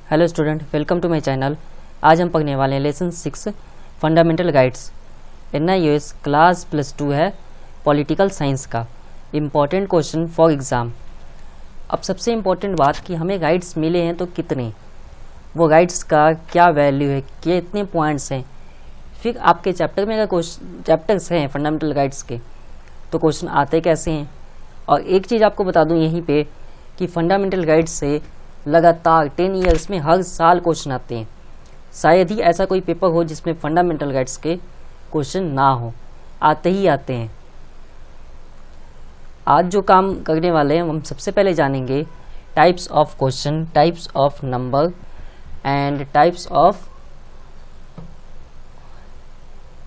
Hello student, welcome to my channel. आज हम पढ़ने वाले हैं lesson 6 fundamental guides. NIOS class +2 है पॉलिटिकल साइंस का इम्पॉर्टेंट क्वेश्चन फॉर एग्ज़ाम। अब सबसे इम्पॉर्टेंट बात कि हमें गाइड्स मिले हैं तो कितने, वो गाइड्स का क्या वैल्यू है, कितने पॉइंट्स हैं, फिर आपके चैप्टर में अगर चैप्टर्स हैं फंडामेंटल गाइड्स के तो क्वेश्चन आते कैसे हैं। और एक चीज़ आपको बता दूं यहीं पे कि फंडामेंटल गाइड्स से लगातार 10 ईयर्स में हर साल क्वेश्चन आते हैं। शायद ही ऐसा कोई पेपर हो जिसमें फंडामेंटल गाइड्स के क्वेश्चन ना हो, आते ही आते हैं। आज जो काम करने वाले हैं हम सबसे पहले जानेंगे types of question, types of number and types of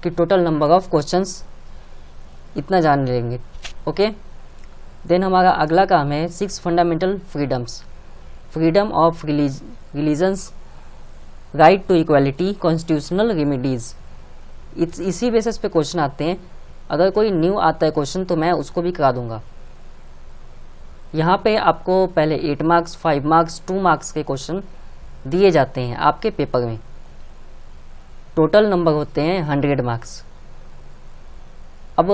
कि टोटल नंबर ऑफ क्वेश्चंस, इतना जान लेंगे। ओके, देन हमारा अगला काम है 6 fundamental freedoms, freedom of religions, right to equality, constitutional remedies. इसी बेसिस पे क्वेश्चन आते हैं। अगर कोई न्यू आता है क्वेश्चन तो मैं उसको भी करा दूंगा। यहाँ पे आपको पहले 8 मार्क्स, 5 मार्क्स, 2 मार्क्स के क्वेश्चन दिए जाते हैं आपके पेपर में। टोटल नंबर होते हैं 100 मार्क्स। अब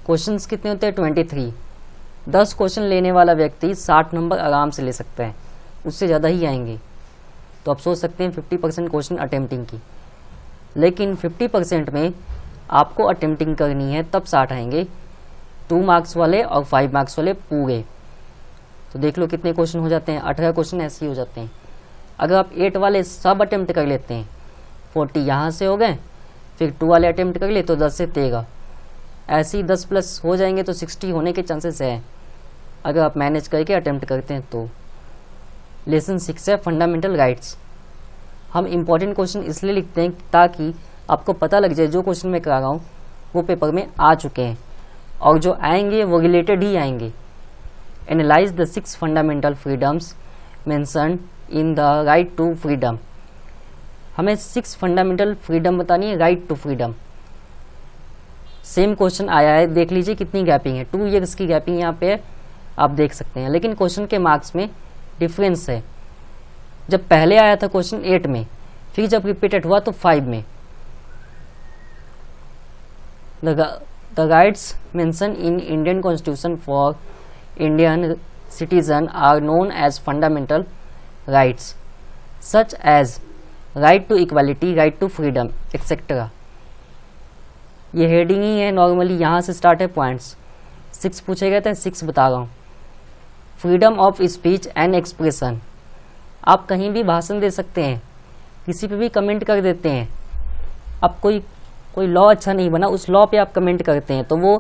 क्वेश्चंस कितने होते हैं? 23। 10 क्वेश्चन लेने वाला व्यक्ति 60 नंबर आराम से ले सकता है, उससे ज़्यादा ही आएंगे। तो आप सोच सकते हैं 50% क्वेश्चन अटेम्प्टिंग की, लेकिन 50% में आपको अटेम्प्टिंग करनी है तब 60 आएंगे, 2 मार्क्स वाले और 5 मार्क्स वाले पूरे। तो देख लो कितने क्वेश्चन हो जाते हैं, 18 क्वेश्चन ऐसे ही हो जाते हैं। अगर आप 8 वाले सब अटेम्प्ट कर लेते हैं, 40 यहाँ से हो गए, फिर 2 वाले अटेम्प्ट कर ले तो 10 से 13, ऐसे ही 10 प्लस हो जाएंगे तो 60 होने के चांसेस हैं अगर आप मैनेज करके अटेम्प्ट करते हैं तो। लेसन 6 है फंडामेंटल राइट्स। हम इम्पॉर्टेंट क्वेश्चन इसलिए लिखते हैं ताकि आपको पता लग जाए जो क्वेश्चन मैं करा रहा हूँ वो पेपर में आ चुके हैं और जो आएंगे वो रिलेटेड ही आएंगे। Analyse the 6 fundamental freedoms mentioned in the right to freedom. हमें 6 फंडामेंटल फ्रीडम बतानी है, right to freedom. Same question आया है, देख लीजिए कितनी गैपिंग है, 2 ईयर्स की गैपिंग यहाँ पे है, आप देख सकते हैं। लेकिन क्वेश्चन के मार्क्स में डिफरेंस है। जब पहले आया था क्वेश्चन 8 में, फिर जब रिपीटेड हुआ तो 5 में। The rights mention in Indian constitution for Indian citizen are known as fundamental rights such as right to equality, right to freedom etcetera. ये हेडिंग ही है, नॉर्मली यहाँ से स्टार्ट है पॉइंट्स। 6 पूछे गए थे, 6 बता रहा हूँ। Freedom of speech and expression, आप कहीं भी भाषण दे सकते हैं, किसी पे भी कमेंट कर देते हैं। अब कोई लॉ अच्छा नहीं बना, उस लॉ पे आप कमेंट करते हैं तो वो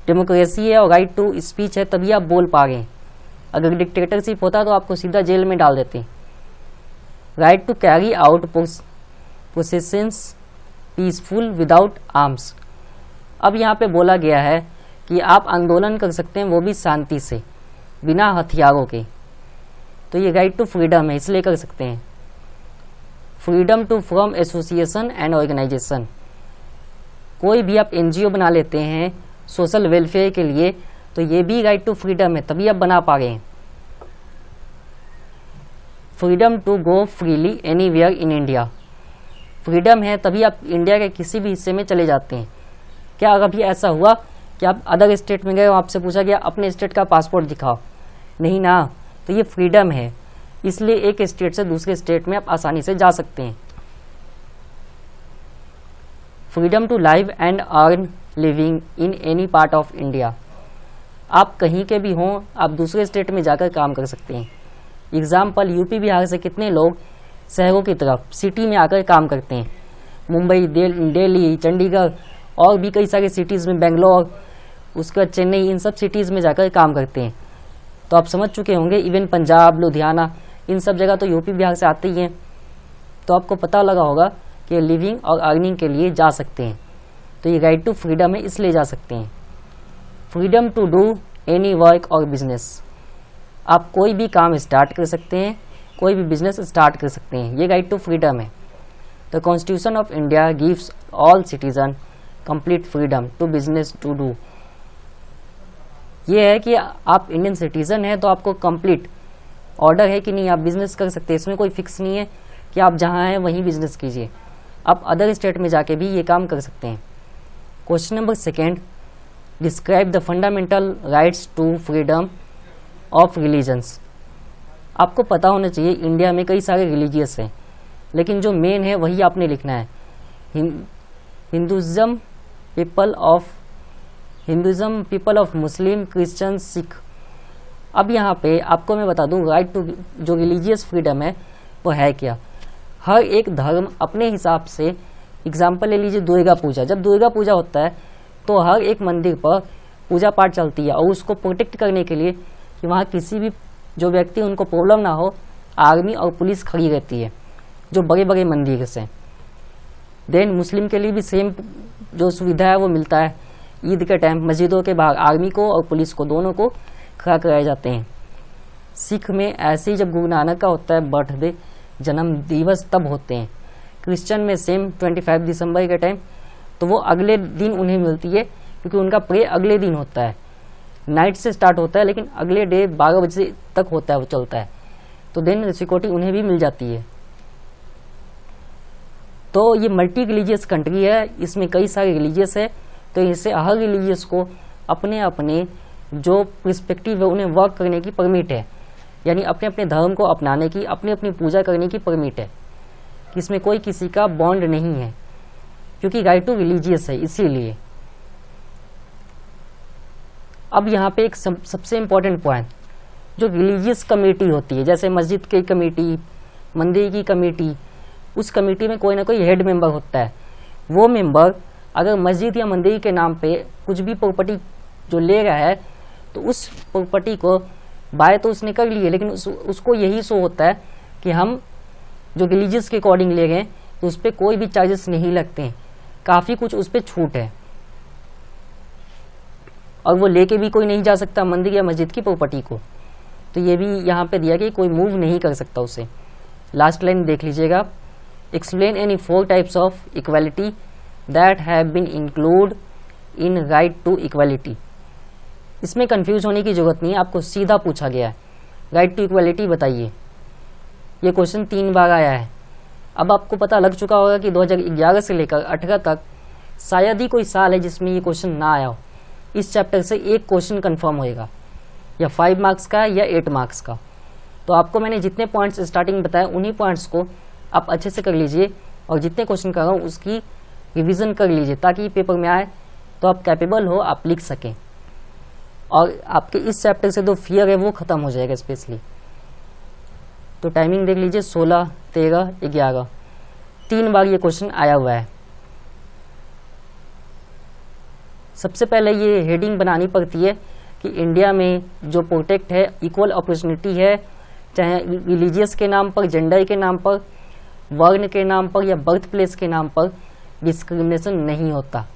डेमोक्रेसी है और राइट टू स्पीच है, तभी आप बोल पा रहे हैं। अगर डिक्टेटरशिप होता तो आपको सीधा जेल में डाल देते। Right to carry out processions peaceful without arms. अब यहाँ पे बोला गया है कि आप आंदोलन कर सकते हैं, वो भी शांति से, बिना हथियारों के। तो ये राइट टू फ्रीडम है, इसलिए कर सकते हैं। Freedom to from association and organisation, कोई भी आप NGO बना लेते हैं सोशल वेलफेयर के लिए तो ये भी राइट टू फ्रीडम है, तभी आप बना पा रहे हैं। Freedom to go freely anywhere in India, freedom है तभी आप इंडिया के किसी भी हिस्से में चले जाते हैं। क्या अगर भी ऐसा हुआ कि आप अदर स्टेट में गए और आपसे पूछा गया अपने स्टेट का पासपोर्ट दिखाओ, नहीं ना, तो ये फ्रीडम है, इसलिए एक स्टेट से दूसरे स्टेट में आप आसानी से जा सकते हैं। Freedom to live and earn living in any part of India, आप कहीं के भी हों, आप दूसरे स्टेट में जाकर काम कर सकते हैं। एग्जाम्पल, यूपी बिहार से कितने लोग शहरों की तरफ सिटी में आकर काम करते हैं, मुंबई, दिल्ली, चंडीगढ़ और भी कई सारे सिटीज़ में, बेंगलोर, उसके बाद चेन्नई, इन सब सिटीज़ में जाकर काम करते हैं। तो आप समझ चुके होंगे, इवन पंजाब, लुधियाना, इन सब जगह तो यूपी बिहार से आते ही हैं। तो आपको पता लगा होगा कि लिविंग और अर्निंग के लिए जा सकते हैं। तो ये राइट टू फ्रीडम है, इसलिए जा सकते हैं। Freedom to do any work और बिजनेस, आप कोई भी काम स्टार्ट कर सकते हैं, कोई भी बिजनेस स्टार्ट कर सकते हैं, ये राइट टू फ्रीडम है। The constitution of India gives all citizen complete freedom to business to do, ये है कि आप इंडियन सिटीजन हैं तो आपको कंप्लीट ऑर्डर है कि नहीं आप बिजनेस कर सकते हैं, इसमें कोई फिक्स नहीं है कि आप जहाँ हैं वहीं बिजनेस कीजिए, आप अदर स्टेट में जाके भी ये काम कर सकते हैं। Question number second, describe the fundamental rights to freedom of religions. आपको पता होना चाहिए इंडिया में कई सारे रिलीजियस हैं, लेकिन जो मेन है वही आपने लिखना है। Hinduism people of Muslim, Christian, Sikh. अब यहाँ पे आपको मैं बता दूँ राइट टू जो रिलीजियस फ्रीडम है वो है क्या। हर एक धर्म अपने हिसाब से, एग्जाम्पल ले लीजिए दुर्गा पूजा, जब दुर्गा पूजा होता है तो हर एक मंदिर पर पूजा पाठ चलती है और उसको प्रोटेक्ट करने के लिए कि वहाँ किसी भी जो व्यक्ति उनको प्रॉब्लम ना हो, आर्मी और पुलिस खड़ी रहती है जो बड़े बड़े मंदिर से। देन मुस्लिम के लिए भी सेम जो सुविधा है वो मिलता है, ईद के टाइम मस्जिदों के बाहर आर्मी को और पुलिस को दोनों को खड़ा कराए जाते हैं। सिख में ऐसे ही जब गुरु नानक का होता है बर्थडे, जन्म दिवस, तब होते हैं। क्रिश्चियन में सेम 25 दिसंबर के टाइम, तो वो अगले दिन उन्हें मिलती है क्योंकि उनका प्रे अगले दिन होता है, नाइट से स्टार्ट होता है लेकिन अगले डे 12 बजे तक होता है, वो चलता है, तो देन सिक्योरिटी उन्हें भी मिल जाती है। तो ये मल्टी रिलीजियस कंट्री है, इसमें कई सारे रिलीजियस है, तो इससे हर रिलीजियस को अपने अपने जो पर्सपेक्टिव है उन्हें वर्क करने की परमिट है, यानी अपने अपने धर्म को अपनाने की, अपनी अपनी पूजा करने की परमिट है। इसमें कोई किसी का बॉन्ड नहीं है क्योंकि राइट टू रिलीजियस है इसीलिए। अब यहाँ पे एक सबसे इम्पोर्टेंट पॉइंट, जो रिलीजियस कमेटी होती है, जैसे मस्जिद की कमेटी, मंदिर की कमेटी, उस कमेटी में कोई ना कोई हेड मेंबर होता है। वो मेंबर अगर मस्जिद या मंदिर के नाम पे कुछ भी प्रॉपर्टी जो ले रहा है तो उस प्रॉपर्टी को बाय तो उसने कर ली है, लेकिन उसको यही शो होता है कि हम जो रिलीजियस के अकॉर्डिंग ले गए तो उस पर कोई भी चार्जेस नहीं लगते हैं, काफ़ी कुछ उस पर छूट है, और वो लेके भी कोई नहीं जा सकता मंदिर या मस्जिद की प्रॉपर्टी को। तो ये भी यहाँ पे दिया कि कोई मूव नहीं कर सकता उसे। लास्ट लाइन देख लीजिएगा, explain any 4 types of equality that have been include in right to equality. इसमें कंफ्यूज होने की जरूरत नहीं है, आपको सीधा पूछा गया है राइट टू इक्वालिटी बताइए। ये क्वेश्चन 3 बार आया है। अब आपको पता लग चुका होगा कि 2011 से लेकर 18 तक शायद ही कोई साल है जिसमें ये क्वेश्चन ना आया हो। इस चैप्टर से एक क्वेश्चन कंफर्म होएगा, या 5 मार्क्स का या 8 मार्क्स का। तो आपको मैंने जितने पॉइंट्स स्टार्टिंग बताए उन्हीं पॉइंट्स को आप अच्छे से कर लीजिए, और जितने क्वेश्चन कर रहा हूँ उसकी रिवीजन कर लीजिए ताकि पेपर में आए तो आप कैपेबल हो, आप लिख सकें, और आपके इस चैप्टर से जो फियर है वो खत्म हो जाएगा स्पेशली। तो टाइमिंग देख लीजिए 16, 13, 11, 3 बार ये क्वेश्चन आया हुआ है। सबसे पहले ये हेडिंग बनानी पड़ती है कि इंडिया में जो प्रोटेक्ट है इक्वल अपॉर्चुनिटी है, चाहे रिलीजियस के नाम पर, जेंडर के नाम पर, वर्ण के नाम पर या बर्थ प्लेस के नाम पर डिस्क्रिमिनेशन नहीं होता,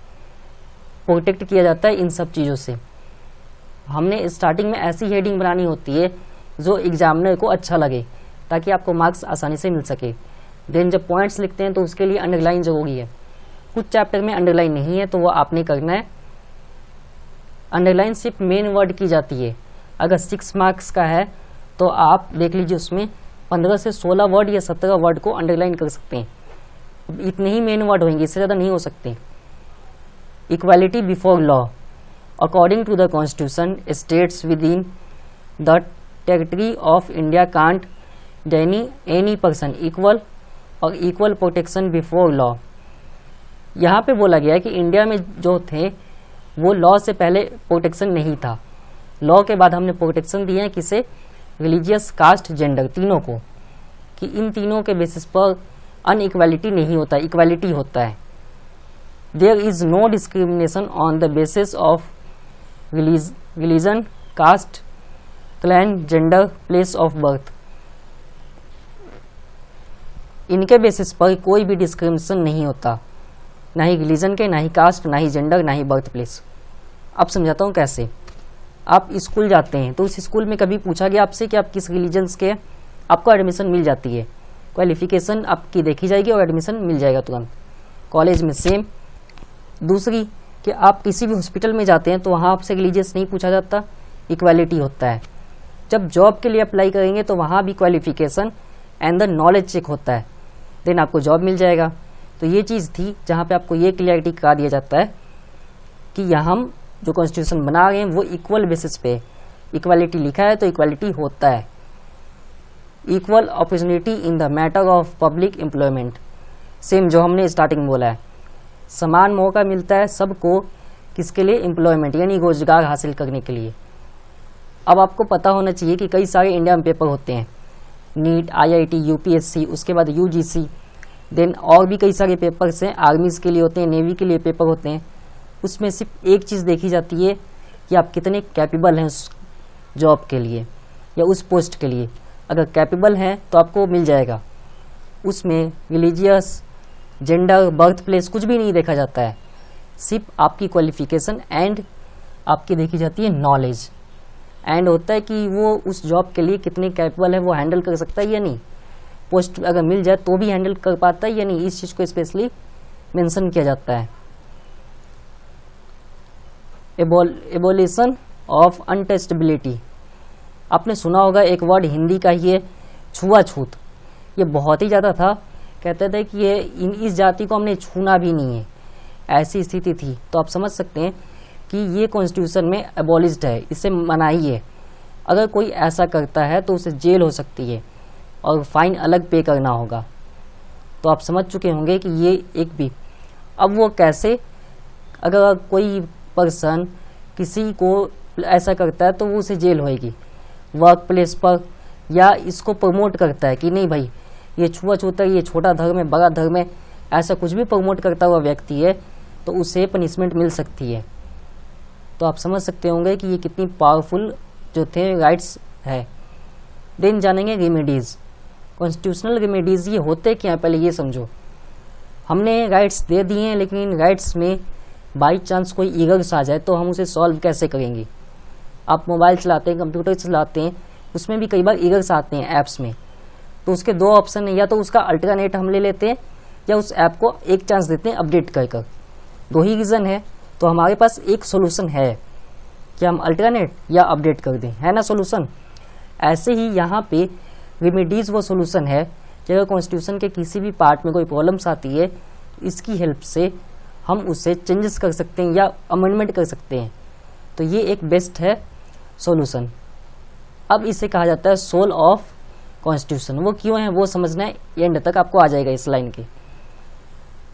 प्रोटेक्ट किया जाता है इन सब चीज़ों से। हमने स्टार्टिंग में ऐसी हेडिंग बनानी होती है जो एग्जामिनर को अच्छा लगे ताकि आपको मार्क्स आसानी से मिल सके। देन जब पॉइंट्स लिखते हैं तो उसके लिए अंडरलाइन जरूरी है। कुछ चैप्टर में अंडरलाइन नहीं है तो वो आपने करना है। अंडरलाइन सिर्फ मेन वर्ड की जाती है। अगर 6 मार्क्स का है तो आप देख लीजिए उसमें 15 से 16 वर्ड या 17 वर्ड को अंडरलाइन कर सकते हैं। इतने ही मेन वर्ड होंगे, इससे ज़्यादा नहीं हो सकते। Equality before law according to the constitution states with in the territory of India can't any person equal और इक्वल प्रोटेक्शन बिफोर लॉ। यहाँ पे बोला गया है कि इंडिया में जो थे वो लॉ से पहले प्रोटेक्शन नहीं था, लॉ के बाद हमने प्रोटेक्शन दिए हैं किसे, रिलीजियस, कास्ट, जेंडर, तीनों को, कि इन तीनों के बेसिस पर अनइक्वालिटी नहीं होता, इक्वालिटी होता है। There is no discrimination on the basis of religion, caste, clan, gender, place of birth. इनके बेसिस पर कोई भी डिस्क्रिमिनेशन नहीं होता, ना ही रिलीजन के, ना ही कास्ट, ना ही जेंडर, ना ही बर्थ प्लेस। अब समझाता हूँ कैसे। आप स्कूल जाते हैं तो उस स्कूल में कभी पूछा गया आपसे कि आप किस रिलीजन्स के हैं, आपको एडमिशन मिल जाती है, क्वालिफिकेशन आपकी देखी जाएगी और एडमिशन मिल जाएगा तुरंत। कॉलेज में सेम। दूसरी कि आप किसी भी हॉस्पिटल में जाते हैं तो वहाँ आपसे रिलीजियस नहीं पूछा जाता, इक्वालिटी होता है। जब जॉब के लिए अप्लाई करेंगे तो वहाँ भी qualification and the knowledge check होता है, देन आपको जॉब मिल जाएगा। तो ये चीज़ थी जहाँ पे आपको ये क्लियरिटी करा दिया जाता है कि यहाँ हम जो कॉन्स्टिट्यूशन बना रहे हैं वो इक्वल बेसिस पे, इक्वालिटी लिखा है तो इक्वालिटी होता है। Equal opportunity in the matter of public employment, same जो हमने स्टार्टिंग में बोला है, समान मौका मिलता है सबको, किसके लिए? एम्प्लॉयमेंट यानी रोजगार हासिल करने के लिए। अब आपको पता होना चाहिए कि कई सारे इंडिया में पेपर होते हैं, नीट, IIT, UPSC, उसके बाद UGC, देन और भी कई सारे पेपर्स हैं, आर्मीज़ के लिए होते हैं, नेवी के लिए पेपर होते हैं। उसमें सिर्फ एक चीज़ देखी जाती है कि आप कितने कैपेबल हैं उस जॉब के लिए या उस पोस्ट के लिए। अगर कैपेबल हैं तो आपको मिल जाएगा। उसमें रिलीजियस, जेंडर, बर्थ प्लेस कुछ भी नहीं देखा जाता है, सिर्फ आपकी क्वालिफिकेशन एंड आपकी देखी जाती है नॉलेज। एंड होता है कि वो उस जॉब के लिए कितने कैपेबल है, वो हैंडल कर सकता है या नहीं, पोस्ट अगर मिल जाए तो भी हैंडल कर पाता है या नहीं, इस चीज़ को स्पेशली मेंशन किया जाता है। एबोलिशन ऑफ अनटेस्टेबिलिटी, आपने सुना होगा एक वर्ड हिंदी का ही है, छुआछूत। ये बहुत ही ज़्यादा था, कहते थे कि ये इस जाति को हमने छूना भी नहीं है, ऐसी स्थिति थी। तो आप समझ सकते हैं कि ये कॉन्स्टिट्यूशन में एबॉलिश्ड है, इसे मनाही है। अगर कोई ऐसा करता है तो उसे जेल हो सकती है और फाइन अलग पे करना होगा। तो आप समझ चुके होंगे कि ये एक भी, अब वो कैसे, अगर कोई पर्सन किसी को ऐसा करता है तो वो उसे जेल होएगी। वर्क प्लेस पर या इसको प्रमोट करता है कि नहीं भाई ये छुआछूत है, ये छोटा धर्म है, बड़ा धर्म है, ऐसा कुछ भी प्रमोट करता हुआ व्यक्ति है तो उसे पनिशमेंट मिल सकती है। तो आप समझ सकते होंगे कि ये कितनी पावरफुल जो थे राइट्स है। देन जानेंगे रेमेडीज़। कॉन्स्टिट्यूशनल रेमेडीज़ ये होते क्या है, पहले ये समझो। हमने राइट्स दे दिए हैं, लेकिन राइट्स में बाई चांस कोई इरर्स आ जाए तो हम उसे सॉल्व कैसे करेंगे। आप मोबाइल चलाते हैं, कंप्यूटर चलाते हैं, उसमें भी कई बार इरर्स आते हैं ऐप्स में। तो उसके दो ऑप्शन है, या तो उसका अल्टरनेट हम ले लेते हैं या उस ऐप को एक चांस देते हैं अपडेट कर कर। दो ही रीज़न है, तो हमारे पास एक सोल्यूशन है कि हम अल्टरनेट या अपडेट कर दें, है ना सोल्यूशन। ऐसे ही यहाँ पे रेमेडीज़ वो सोल्यूशन है कि अगर कॉन्स्टिट्यूशन के किसी भी पार्ट में कोई प्रॉब्लम्स आती है, इसकी हेल्प से हम उससे चेंजेस कर सकते हैं या अमेंडमेंट कर सकते हैं। तो ये एक बेस्ट है सॉल्यूशन। अब इसे कहा जाता है सोल ऑफ कॉन्स्टिट्यूशन। वो क्यों है वो समझना है, एंड तक आपको आ जाएगा इस लाइन के।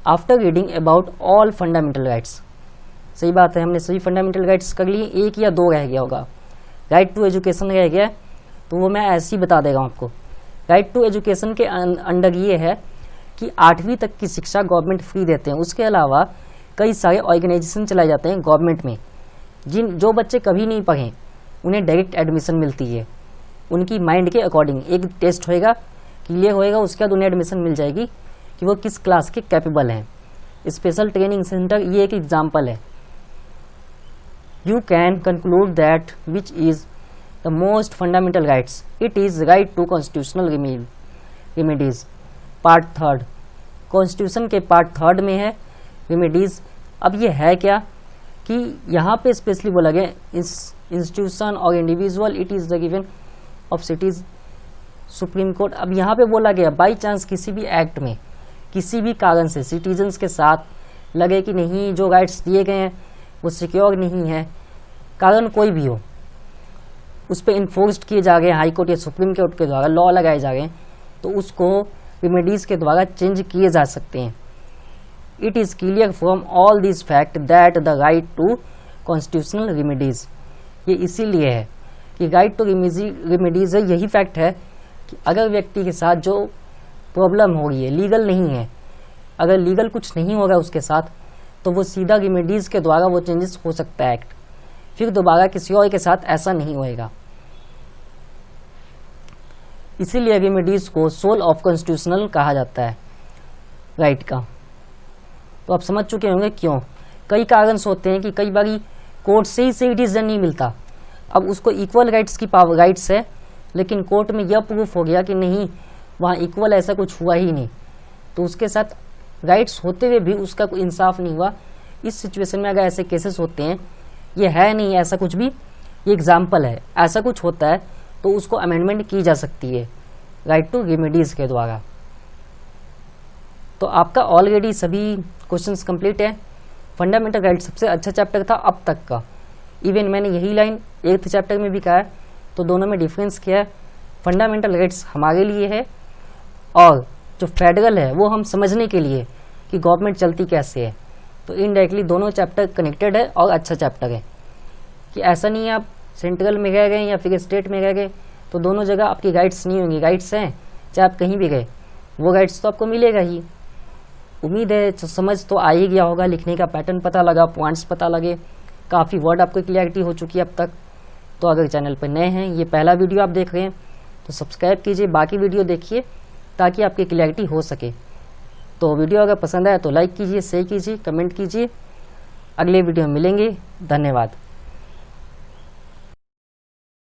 After reading about all fundamental rights, सही बात है, हमने सभी फंडामेंटल राइट्स कर लिए, एक या दो रह गया होगा। राइट टू एजुकेशन रह गया, तो वो मैं ऐसे ही बता देगा आपको। राइट टू एजुकेशन के अंडर ये है कि 8वीं तक की शिक्षा गवर्नमेंट फ्री देते हैं। उसके अलावा कई सारे ऑर्गेनाइजेशन चलाए जाते हैं गवर्नमेंट में, जो बच्चे कभी नहीं पढ़े उन्हें डायरेक्ट एडमिशन मिलती है। उनकी माइंड के अकॉर्डिंग एक टेस्ट होएगा, क्लियर होएगा, उसके बाद उन्हें एडमिशन मिल जाएगी कि वो किस क्लास के कैपेबल हैं। स्पेशल ट्रेनिंग सेंटर ये एक एग्जाम्पल है। You can conclude that which is the most fundamental rights, it is right to constitutional remedies. Part 3 constitution के पार्ट 3 में है रेमेडीज। अब ये है क्या कि यहाँ पे स्पेशली बोला गया इंस्टीट्यूशन और individual it is the given of cities supreme court. अब यहाँ पे बोला गया बाई चांस किसी भी एक्ट में किसी भी कारण से सिटीजन्स के साथ लगे कि नहीं जो राइट्स दिए गए हैं वो सिक्योर नहीं है, कारण कोई भी हो, उस पर इन्फोर्स्ड किए जा रहे हैं हाई कोर्ट या सुप्रीम कोर्ट के द्वारा, लॉ लगाए जा रहे हैं, तो उसको रेमेडीज के द्वारा चेंज किए जा सकते हैं। It is clear from all this fact that the right to constitutional remedies, ये इसीलिए है कि राइट टू रेमेडीज है, यही फैक्ट है कि अगर व्यक्ति के साथ जो प्रॉब्लम हो रही है लीगल नहीं है, अगर लीगल कुछ नहीं होगा उसके साथ, तो वो सीधा रेमेडीज के द्वारा वो चेंजेस हो सकता है एक्ट, फिर दोबारा किसी और के साथ ऐसा नहीं होएगा। इसीलिए रेमेडीज को सोल ऑफ कॉन्स्टिट्यूशनल कहा जाता है राइट का। तो आप समझ चुके होंगे क्यों। कई कारण होते हैं कि कई बार कोर्ट से ही सही डिसीजन नहीं मिलता, अब उसको इक्वल राइट्स की पावर राइट्स है, लेकिन कोर्ट में यह प्रूफ हो गया कि नहीं वहाँ इक्वल ऐसा कुछ हुआ ही नहीं, तो उसके साथ राइट्स होते हुए भी उसका कोई इंसाफ नहीं हुआ। इस सिचुएशन में अगर ऐसे केसेस होते हैं, ये है नहीं ऐसा कुछ भी, ये एग्जाम्पल है, ऐसा कुछ होता है तो उसको अमेंडमेंट की जा सकती है राइट टू रेमेडीज़ के द्वारा। तो आपका ऑलरेडी सभी क्वेश्चंस कंप्लीट है। फंडामेंटल राइट्स सबसे अच्छा चैप्टर था अब तक का। इवन मैंने यही लाइन 8th चैप्टर में भी कहा है, तो दोनों में डिफरेंस क्या है, फंडामेंटल राइट्स हमारे लिए है और जो फेडरल है वो हम समझने के लिए कि गवर्नमेंट चलती कैसे है। तो इनडायरेक्टली दोनों चैप्टर कनेक्टेड है और अच्छा चैप्टर है कि ऐसा नहीं है आप सेंट्रल में रह गए या फिर स्टेट में रह गए तो दोनों जगह आपकी राइट्स नहीं होंगी। राइट्स हैं चाहे आप कहीं भी गए, वो राइट्स तो आपको मिलेगा ही। उम्मीद है समझ तो आ ही गया होगा, लिखने का पैटर्न पता लगा, पॉइंट्स पता लगे, काफ़ी वर्ड आपको क्लियरिटी हो चुकी है अब तक। तो अगर चैनल पर नए हैं, ये पहला वीडियो आप देख रहे हैं तो सब्सक्राइब कीजिए, बाकी वीडियो देखिए ताकि आपकी क्लियरिटी हो सके। तो वीडियो अगर पसंद आए तो लाइक कीजिए, शेयर कीजिए, कमेंट कीजिए। अगले वीडियो में मिलेंगे। धन्यवाद।